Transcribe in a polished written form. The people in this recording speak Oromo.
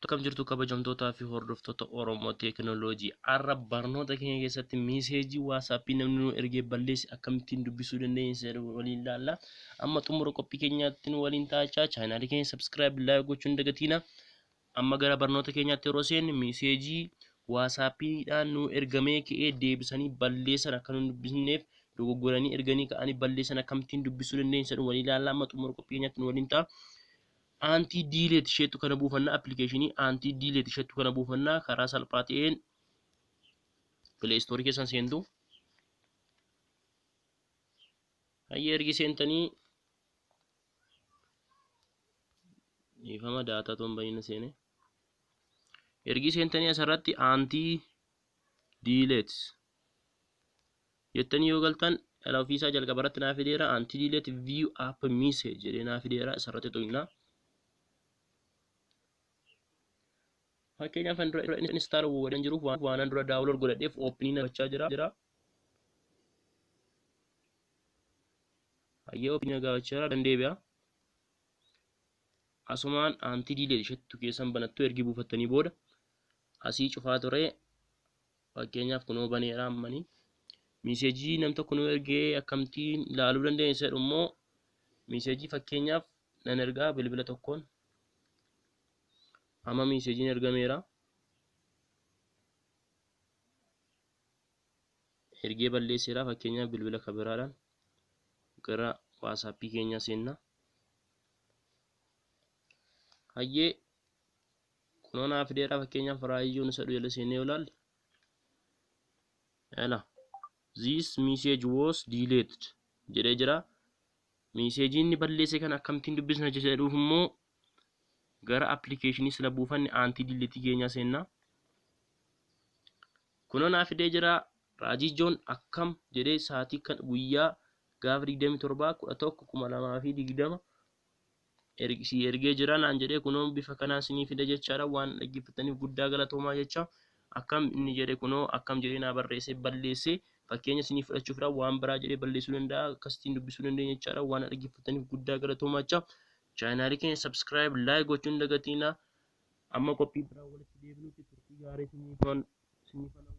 Akkam jirtu kabajamtootaa fi hordoftoota Oromoo Teekinooloojii. Har'a barnoota keenya keessatti miiseejii waasappii namni nu ergee balleesse akkamittiin dubbisuu dandeenya waliin ilaalla. Amma xumura qophii keenyaatti nu waliin taa'aa. Chaanaalii keenya sabskiraayib, laayik gochuun hin dagatina. Amma gara barnoota keenyaatti yeroo seenu miiseejii waasappiidhaan nu ergamee ka'ee deebisanii balleessan akka nu dubbisneef dogoggoranii erganii ka'anii balleessan akkamittiin dubbisuu dandeenya waliin ilaalla. Amma xumura qophii keenyaatti nu waliin ta'a. Anti delete isheetu kana buufanna applicationii anti delete isheetu kana buufanna karaa salphaa ta'een Play Store keessan seentu. Hayyee ergi seentanii ifama daataa toon baay'ina seene. Ergi seentanii asirratti anti delete jettanii yoo galtan ala ofiisaa jalqaba irratti naa fideera anti delete view app message jedhee naa fideera asirratti to'inna. Fakkeenyaaf dura install godhan jiruuf waan dura download godhadheef opening gochaa jira. Hayyee opening gochaa dandeebi'a. Asumaan anti delete isheetu keessan banattu ergi buufattanii booda asii cufaa ture. Fakkeenyaaf kunoo baneera ammanii. Miiseejii nam tokko nu ergee akkamittiin ilaaluu dandeenya isa immoo miiseejii fakkeenyaaf nan ergaa bilbila tokkoon. Amma miiseejiin ergameera. Ergee balleesseera fakkeenyaaf bilbila kabiraadhaan gara waasappii keenya seenna. Hayyee kunoo naa fideera fakkeenyaaf raayyoon isa jala seennee ilaalle. Yala this message was deleted jedhee jira. Miiseejiin ni balleesse kan akkamittiin dubbisna jedhuuf immoo gara applicationii sila buufanne anti delete keenya seenna. Kunoo naa fidee jira Raajii Joon akkam jedhee sa'aatii kan guyyaa gaafa 27/11/2020 ergee jira naan jedhee kunoo bifa kanaan sinii fida jechaadha. Waan dhaggeeffataniif guddaa galatoomaa jecha. Akkam inni jedhe kunoo akkam jedhee naa barreessee balleessee fakkeenya sinii fudhachuufidha waan biraa jedhee balleessuu danda'a akkasittiin dubbisuu dandeenya jechaadha. Waan dhaggeeffataniif guddaa galatoomaa jecha. Chaanaalii keenya subscribe like gochuun hin dagatina. Amma qophii biraa walitti deebinuutti turtii gaarii sinii